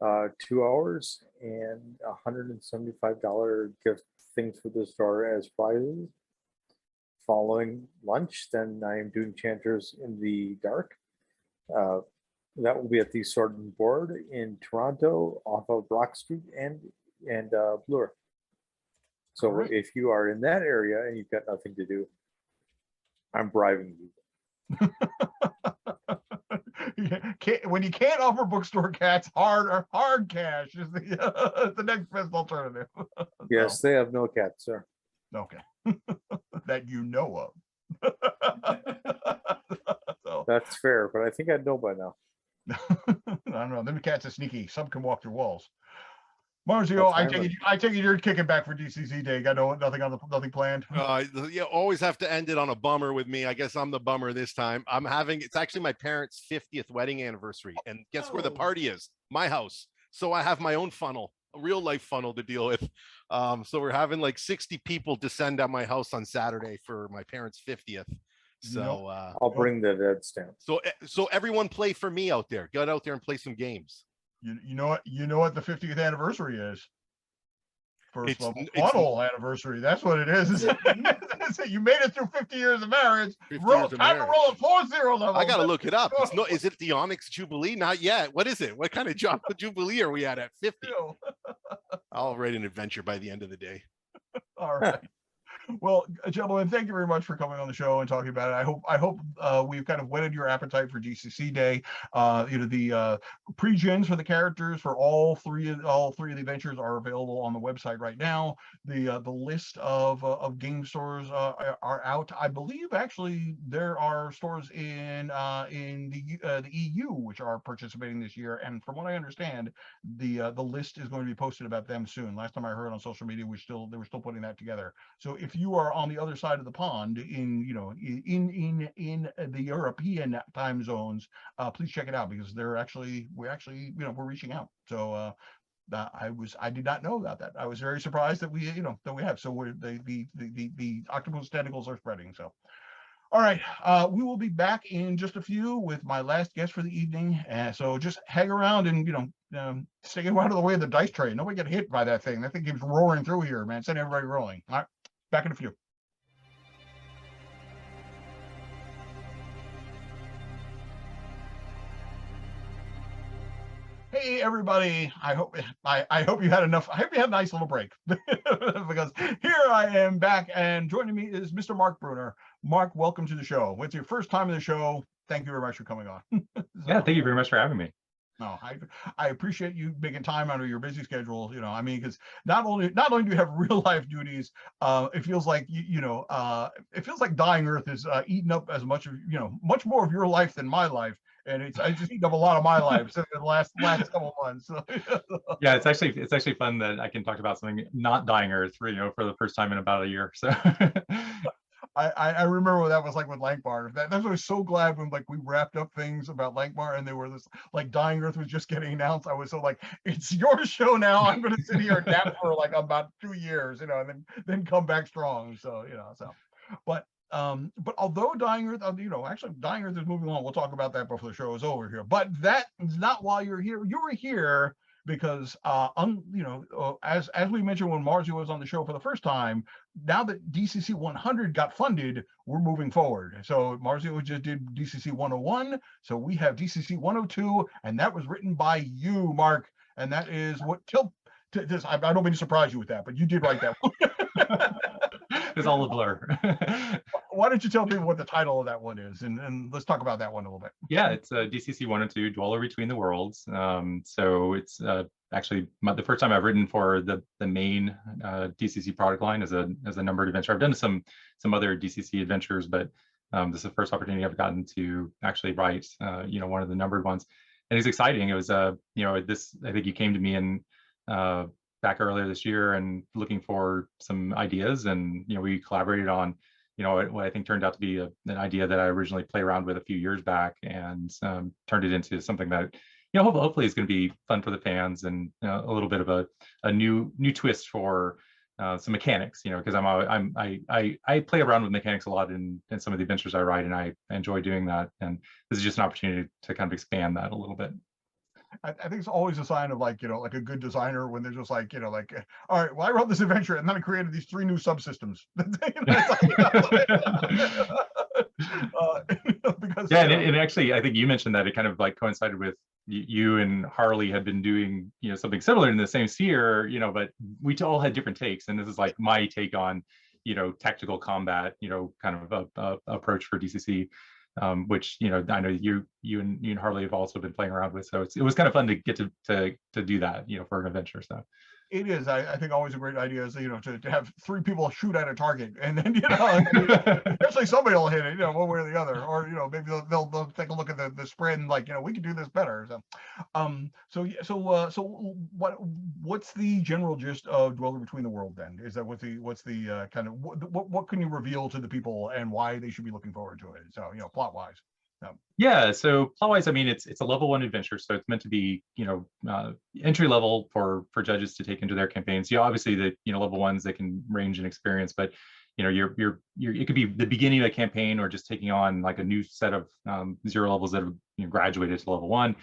2 hours, and $175 gift things for the store as prizes. Following lunch, then I am doing Chanters in the Dark. That will be at the Sword and Board in Toronto, off of Brock Street and Bloor. So right. If you are in that area and you've got nothing to do, I'm bribing you. when you can't offer bookstore cats, hard cash is the next best alternative. Yes, they have no cats, sir. Okay. That you know of. So That's fair, but I think I'd know by now. I don't know. Them cats are sneaky. Some can walk through walls. Marzio, That's fine I take it you're kicking back for DCC Day. Got nothing planned. You always have to end it on a bummer with me. I guess I'm the bummer this time. It's actually my parents' 50th wedding anniversary. And guess where the party is? My house. So I have my own funnel, a real life funnel to deal with. So we're having like 60 people descend at my house on Saturday for my parents' 50th. So I'll bring the dead stamp. So everyone play for me out there. Get out there and play some games. You know what the 50th anniversary is. First level it's funnel anniversary. That's what it is. That's it. You made it through 50 years of marriage. 50 Time years of to roll marriage. a 4-0 level. I gotta look it up. Is it the Onyx Jubilee? Not yet. What is it? What kind of Jubilee are we at 50? I'll write an adventure by the end of the day. All right. Well, gentlemen, thank you very much for coming on the show and talking about it. I hope we've kind of whetted your appetite for DCC Day. The pre-gens for the characters for all three of the adventures are available on the website right now. The list of game stores are out. I believe actually there are stores in the EU which are participating this year, and from what I understand, the list is going to be posted about them soon. Last time I heard on social media, they were still putting that together. So if you are on the other side of the pond in the European time zones, please check it out, because we're reaching out. So I did not know about that. I was very surprised that we have. So the octopus tentacles are spreading. So all right, we will be back in just a few with my last guest for the evening. So just hang around and stay out of the way of the dice tray. Nobody get hit by that thing. That thing keeps roaring through here, man. Send everybody rolling. All right, back in a few. Hey everybody! I hope you had enough. I hope you had a nice little break because here I am back, and joining me is Mr. Mark Bruner. Mark, welcome to the show. It's your first time in the show. Thank you very much for coming on. Yeah, thank you very much for having me. No, I appreciate you making time out of your busy schedule. Because not only do you have real life duties, it feels like it feels like Dying Earth is eating up as much more of your life than my life. And I just eaten up a lot of my life in the last couple months. So. Yeah, it's actually fun that I can talk about something not Dying Earth, for the first time in about a year. So I remember what that was like with Lankbar. That's why I was so glad when we wrapped up things about Lankbar and they were this Dying Earth was just getting announced. I was so it's your show now. I'm going to sit here and nap for about 2 years, and then come back strong. So but although Dying Earth, actually Dying Earth is moving on. We'll talk about that before the show is over here. But that is not why you're here. You were here because, as we mentioned when Marzio was on the show for the first time, now that DCC 100 got funded, we're moving forward. So Marzio just did DCC 101. So we have DCC 102, and that was written by you, Mark. And that is what I don't mean to surprise you with that, but you did write that one. It's all a blur. Why don't you tell people what the title of that one is, and let's talk about that one a little bit. Yeah, it's DCC 102, Dweller Between the Worlds. So it's actually the first time I've written for the main DCC product line as a numbered adventure. I've done some other DCC adventures, but this is the first opportunity I've gotten to actually write one of the numbered ones, and it's exciting. It was I think you came to me and back earlier this year and looking for some ideas, and we collaborated on what I think turned out to be an idea that I originally played around with a few years back, and turned it into something that hopefully is going to be fun for the fans, and a little bit of a new twist for some mechanics, because I play around with mechanics a lot in some of the adventures I write, and I enjoy doing that, and this is just an opportunity to kind of expand that a little bit. I think it's always a sign of a good designer when they're just all right, well, I wrote this adventure and then I created these 3 new subsystems. Because and actually I think you mentioned that it kind of coincided with you and Harley had been doing something similar in the same sphere, but we all had different takes, and this is my take on tactical combat kind of approach for DCC. which I know you and Harley have also been playing around with. So it was kind of fun to get to do that, for an adventure. So it is. I think always a great idea is to have 3 people shoot at a target, and then eventually somebody will hit it, one way or the other, or maybe they'll take a look at the spread and like we can do this better. So what's the general gist of Dweller Between the World then? Is that what's the kind of what can you reveal to the people and why they should be looking forward to it? So plot wise. Yeah, so plot-wise, I mean, it's a level 1 adventure, so it's meant to be, entry level for judges to take into their campaigns. Obviously the level 1s, they can range in experience, but you're it could be the beginning of a campaign or just taking on like a new set of 0 levels that have graduated to level 1,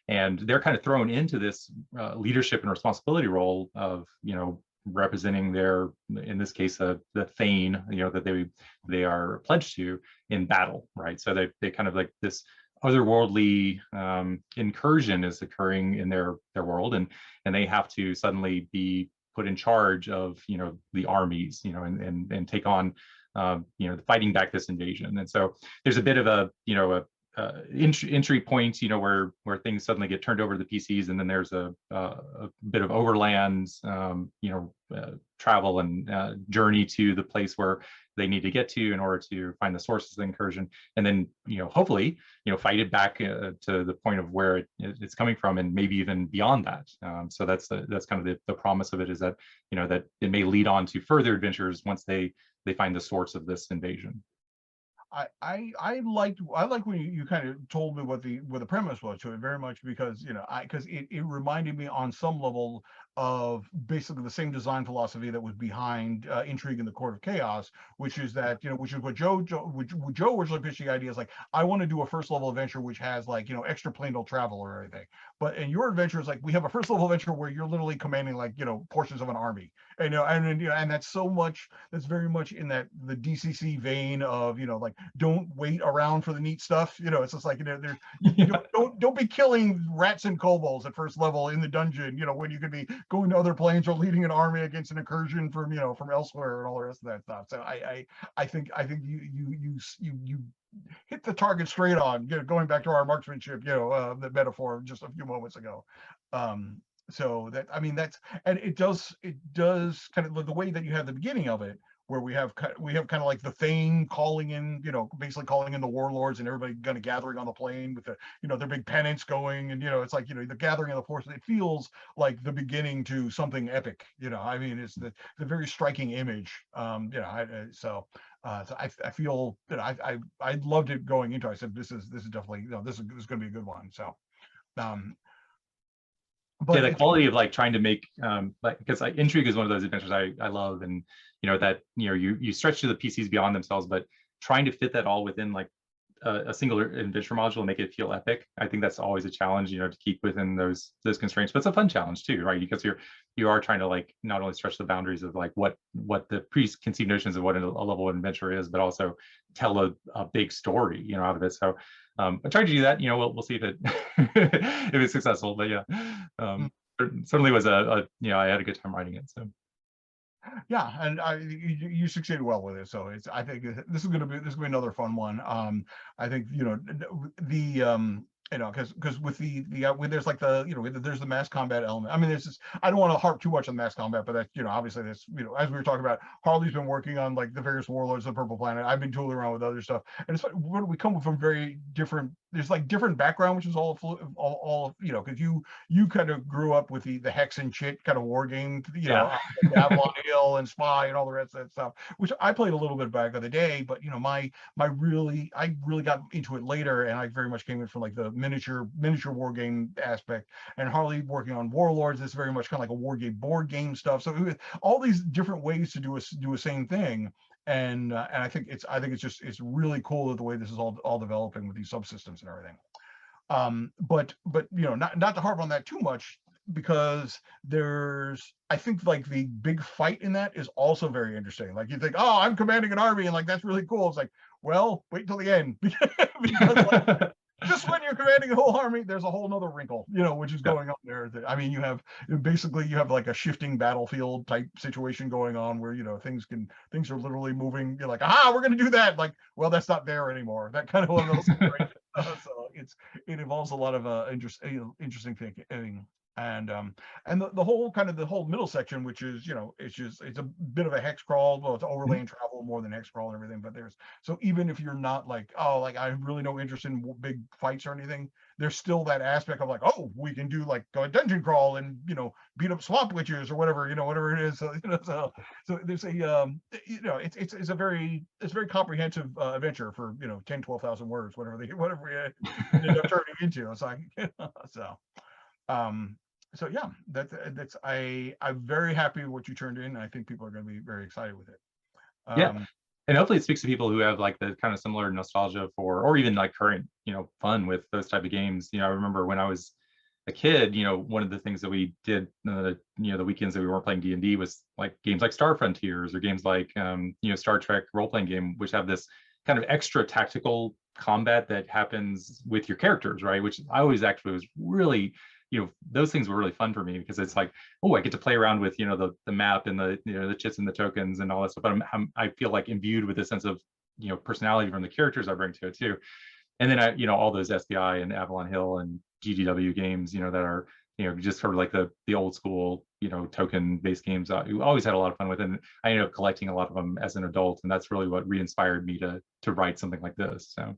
and they're kind of thrown into this leadership and responsibility role of representing their, in this case, the Thane, that they are pledged to in battle, right? So they kind of like this otherworldly incursion is occurring in their world, and they have to suddenly be put in charge of the armies, and take on fighting back this invasion. And so there's a bit of a entry point, where things suddenly get turned over to the PCs, and then there's a bit of overland, travel and journey to the place where they need to get to in order to find the sources of the incursion, and then hopefully fight it back to the point of where it's coming from, and maybe even beyond that. So that's kind of the promise of it, is that that it may lead on to further adventures once they find the source of this invasion. I liked when you kind of told me what the premise was to it very much, because it reminded me on some level of basically the same design philosophy that was behind Intrigue in the Court of Chaos, which is what Joe originally pitched the idea is like, I want to do a first level adventure which has like extra plain old travel or anything, but in your adventure is like we have a first level adventure where you're literally commanding like portions of an army, and that's very much in that the DCC vein of like, don't wait around for the neat stuff. It's just like don't be killing rats and kobolds at first level in the dungeon. When you could be going to other planes or leading an army against an incursion from from elsewhere and all the rest of that stuff. So I think you hit the target straight on. Going back to our marksmanship, the metaphor just a few moments ago. So it does kind of the way that you have the beginning of it, where we have kind of like the Thane calling in, basically calling in the warlords, and everybody kind of gathering on the plain with the, their big pennants going, and it's like, the gathering of the forces. It feels like the beginning to something epic. It's the very striking image. So I feel I loved it going into it. I said this is definitely this is going to be a good one. So. But the quality of like trying to make because Intrigue is one of those adventures I love, and that you stretch to the PCs beyond themselves, but trying to fit that all within like a single adventure module and make it feel epic. I think that's always a challenge, to keep within those constraints, but it's a fun challenge too, right? Because you are trying to like not only stretch the boundaries of like what the preconceived notions of what a level of adventure is, but also tell a big story, out of it. So I tried to do that. We'll see if it if it's successful. But yeah, certainly was I had a good time writing it. So yeah, and you succeeded well with it. So I think this is going to be another fun one. I think because with when there's like there's the mass combat element. There's this, I don't want to harp too much on mass combat, but that obviously that's as we were talking about, Harley's been working on like the various warlords of the Purple Planet. I've been tooling around with other stuff, and it's we come from very different. There's like different background, which is all because you kind of grew up with the Hex and Chit kind of war game, Avalon Hill and Spy and all the rest of that stuff, which I played a little bit back in the day. But I really got into it later, and I very much came in from like the miniature war game aspect, and Harley working on warlords. It's very much kind of like a war game board game stuff. So all these different ways to do a same thing. And I think it's really cool the way this is all developing with these subsystems and everything. But not to harp on that too much, because I think like the big fight in that is also very interesting. Like you think, oh, I'm commanding an army, and like that's really cool. It's like, well, wait till the end because like, just when you're adding a whole army, there's a whole nother wrinkle, which is Yeah. going on there. I mean, you have like a shifting battlefield type situation going on where things are literally moving. You're like, we're going to do that. Like, well, that's not there anymore. That kind of one of those things, right? So it involves a lot of interesting thinking. And the whole middle section, which is it's a bit of a hex crawl. Well, it's overland travel more than hex crawl and everything. But so even if you're not like I have really no interest in big fights or anything, there's still that aspect of like, we can do like a dungeon crawl and beat up swamp witches or whatever whatever it is. So there's a it's a very comprehensive adventure for 10,000-12,000 words, whatever it ended up turning into. It's like so yeah, I'm very happy with what you turned in. I think people are going to be very excited with it. Yeah, and hopefully it speaks to people who have like the kind of similar nostalgia for, or even like current fun with those type of games. I remember when I was a kid, one of the things that we did the weekends that we weren't playing D&D was like games like Star Frontiers or games like Star Trek role-playing game, which have this kind of extra tactical combat that happens with your characters, right? Which I always actually was really those things were really fun for me because it's like, I get to play around with the map and the chits and the tokens and all that stuff. But I feel like imbued with a sense of personality from the characters I bring to it too. And then I all those SPI and Avalon Hill and GDW games that are just sort of like the old school token based games I always had a lot of fun with, and I ended up collecting a lot of them as an adult, and that's really what re-inspired me to write something like this. So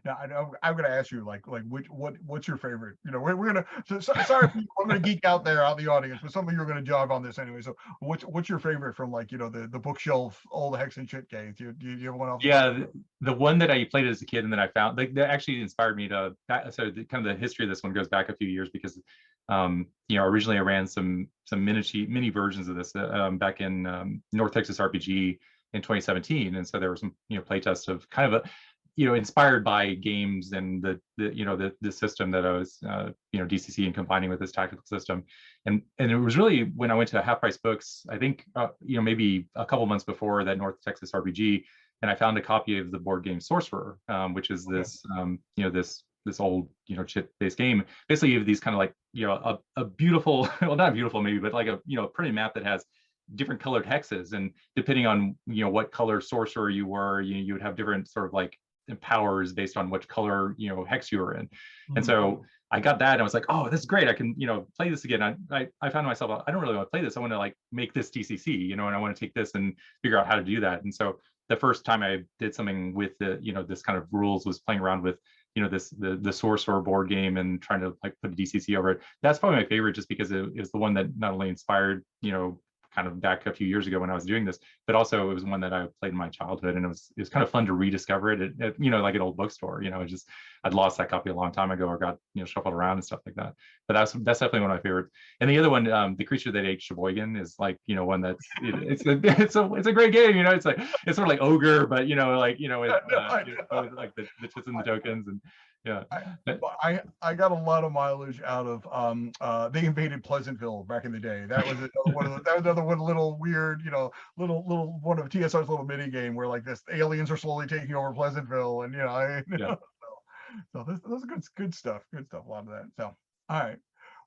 now I know I'm going to ask you like what's your favorite? We're going to sorry if I'm going to geek out there out in the audience, but some of you are going to jog on this anyway. So what's your favorite from like the bookshelf, all the hex and shit games? Do you have one off? Yeah, the one that I played as a kid and then I found that actually inspired me to. So kind of the history of this one goes back a few years because originally I ran some mini versions of this back in North Texas RPG in 2017, and so there were some playtests of kind of a inspired by games and the system that I was DCC and combining with this tactical system, and it was really when I went to Half Price Books, I think maybe a couple months before that North Texas RPG, and I found a copy of the board game Sorcerer, which is this this old chit based game. Basically you have these kind of like a beautiful well, not beautiful maybe, but like a pretty map that has different colored hexes, and depending on what color sorcerer you were, you would have different sort of like powers based on which color hex you were in. And so I got that and I was like, this is great, I can play this again. I found myself, I don't really want to play this, I want to like make this DCC, and I want to take this and figure out how to do that. And so the first time I did something with the this kind of rules was playing around with the sorcerer board game and trying to like put a DCC over it. That's probably my favorite, just because it is the one that not only inspired kind of back a few years ago when I was doing this, but also it was one that I played in my childhood, and it was kind of fun to rediscover it at like an old bookstore. I'd lost that copy a long time ago or got shuffled around and stuff like that. But that's definitely one of my favorites. And the other one, The Creature That Ate Sheboygan, is like one that's it's a great game. It's like it's sort of like ogre, but like with, like the chits and the tokens. And yeah, I got a lot of mileage out of They Invaded Pleasantville back in the day. That was another one little weird, little one of TSR's little mini game where like this aliens are slowly taking over Pleasantville, and so those are good stuff. Good stuff. A lot of that. So all right.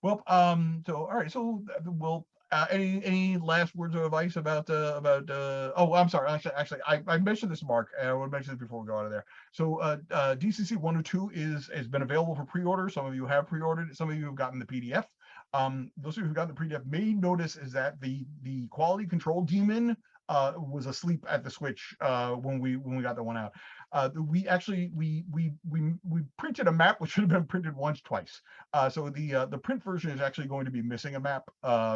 Well, so we'll any last words of advice about oh, I'm sorry, actually I mentioned this, Mark, and I would mention this before we go out of there. So DCC 102 has been available for pre-order. Some of you have pre-ordered it, some of you have gotten the PDF. Those of you who got the PDF may notice is that the quality control demon was asleep at the switch when we got the one out. We actually we printed a map which should have been printed twice. So the print version is actually going to be missing a map.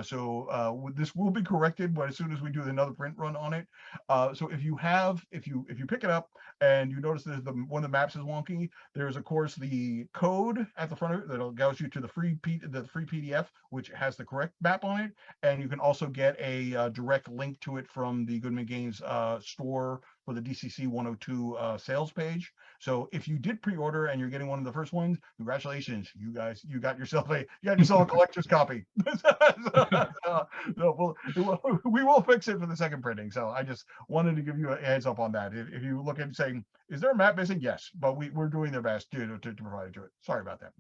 So this will be corrected, but as soon as we do another print run on it. So if you pick it up and you notice that one of the maps is wonky, there's of course the code at the front of it that'll goes you to the free PDF, which has the correct map on it, and you can also get a direct link to it from the Goodman Games store for the DCC 102 sales page. So if you did pre-order and you're getting one of the first ones, congratulations, you guys, you got yourself a collector's copy. We will fix it for the second printing. So I just wanted to give you a heads up on that. If you look at saying, is there a map missing? Yes, but we're doing their best to provide it to it. Sorry about that.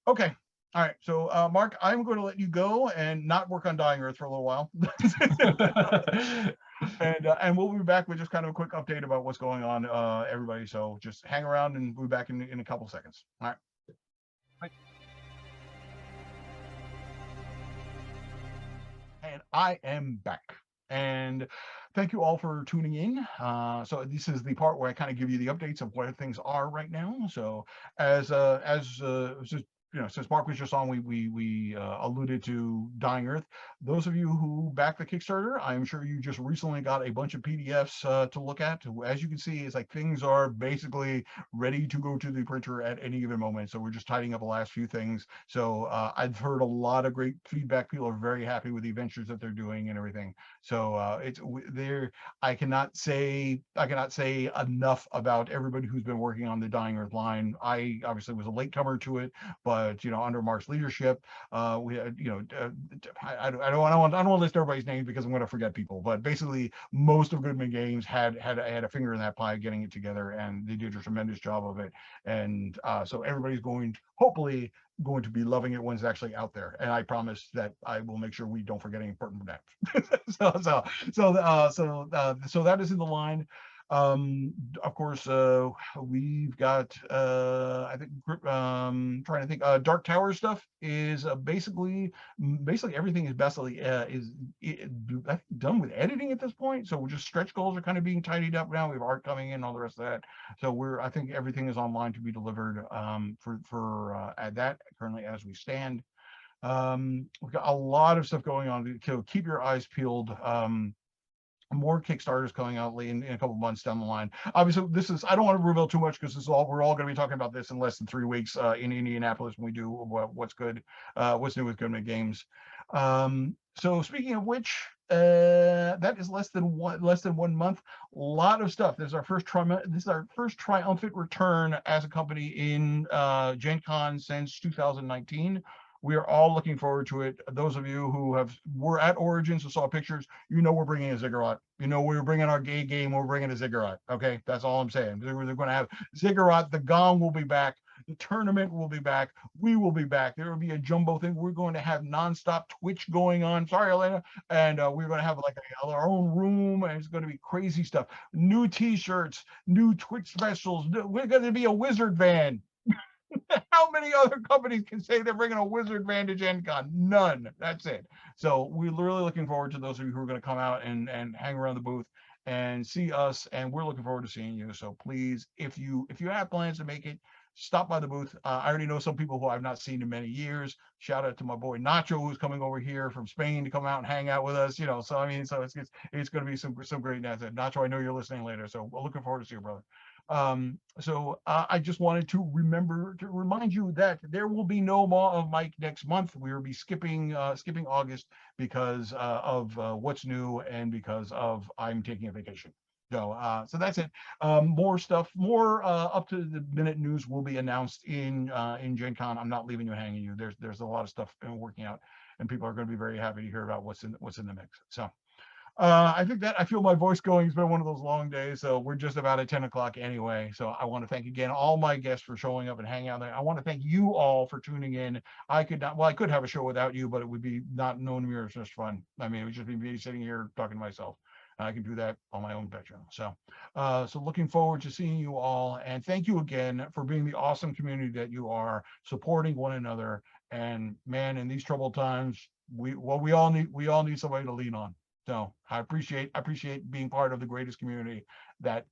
Okay. All right. So Mark, I'm going to let you go and not work on Dying Earth for a little while. And we'll be back with just kind of a quick update about what's going on, everybody. So just hang around and we'll be back in a couple seconds. All right. Bye. And I am back. And thank you all for tuning in. So this is the part where I kind of give you the updates of where things are right now. So as just, since Mark was just on, we alluded to Dying Earth. Those of you who back the Kickstarter, I'm sure you just recently got a bunch of PDFs to look at. As you can see, it's like things are basically ready to go to the printer at any given moment. So we're just tidying up the last few things. So I've heard a lot of great feedback. People are very happy with the adventures that they're doing and everything. So it's there. I cannot say enough about everybody who's been working on the Dying Earth line. I obviously was a latecomer to it, but under Mark's leadership, we had, I don't want to list everybody's names because I'm going to forget people, but basically most of Goodman Games had a finger in that pie getting it together, and they did a tremendous job of it. And so everybody's hopefully going to be loving it when it's actually out there, and I promise that I will make sure we don't forget any important that. So that is in the line. Of course, we've got I think trying to think, Dark Tower stuff is basically everything is basically done with editing at this point. So we're just stretch goals are kind of being tidied up now. We have art coming in, all the rest of that. So I think everything is online to be delivered for at that currently as we stand. We've got a lot of stuff going on. So keep your eyes peeled. More Kickstarters coming out in a couple months down the line. Obviously, I don't want to reveal too much because we're all going to be talking about this in less than 3 weeks in Indianapolis when we do what's new with Goodman Games. So speaking of which, that is less than 1 month. A lot of stuff. This is our first triumphant return as a company in Gen Con since 2019. We are all looking forward to it. Those of you who were at Origins and saw pictures, we're bringing a Ziggurat. We're bringing our gay game. We're bringing a Ziggurat. Okay, that's all I'm saying. They're going to have Ziggurat. The Gong will be back. The tournament will be back. We will be back. There will be a jumbo thing. We're going to have nonstop Twitch going on. Sorry, Elena. And we're going to have like our own room, and it's going to be crazy stuff. New T-shirts, new Twitch specials. We're going to be a wizard van. How many other companies can say they're bringing a wizard van to Gen Con? None. That's it. So we're really looking forward to those of you who are going to come out and hang around the booth and see us, and we're looking forward to seeing you. So please, if you have plans to make it, stop by the booth. I already know some people who I've not seen in many years. Shout out to my boy Nacho, who's coming over here from Spain to come out and hang out with us. So I mean, so it's going to be some great nights. Nacho, I know you're listening later, so we're looking forward to see you, brother. I just wanted to remind you that there will be no Maw of Mike next month. We will be skipping August because of what's new and because of I'm taking a vacation. So that's it. More stuff, more up to the minute news will be announced in Gen Con. I'm not leaving you hanging. There's a lot of stuff working out, and people are going to be very happy to hear about what's in the mix. So. I think that I feel my voice going. It's been one of those long days, so we're just about at 10 o'clock anyway. So I want to thank again all my guests for showing up and hanging out there. I want to thank you all for tuning in. I could have a show without you, but it would be not known to me as just fun. I mean, it would just be me sitting here talking to myself. I can do that on my own Patreon. So looking forward to seeing you all, and thank you again for being the awesome community that you are, supporting one another. And man, in these troubled times, we all need somebody to lean on. So I appreciate being part of the greatest community that,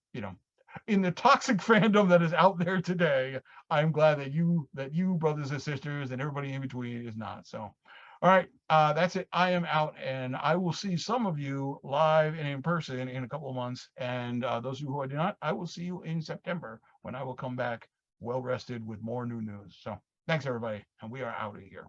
in the toxic fandom that is out there today. I'm glad that you brothers and sisters and everybody in between is not. So, all right, that's it. I am out, and I will see some of you live and in person in a couple of months. And those of you who I do not, I will see you in September when I will come back well rested with more new news. So thanks, everybody, and we are out of here.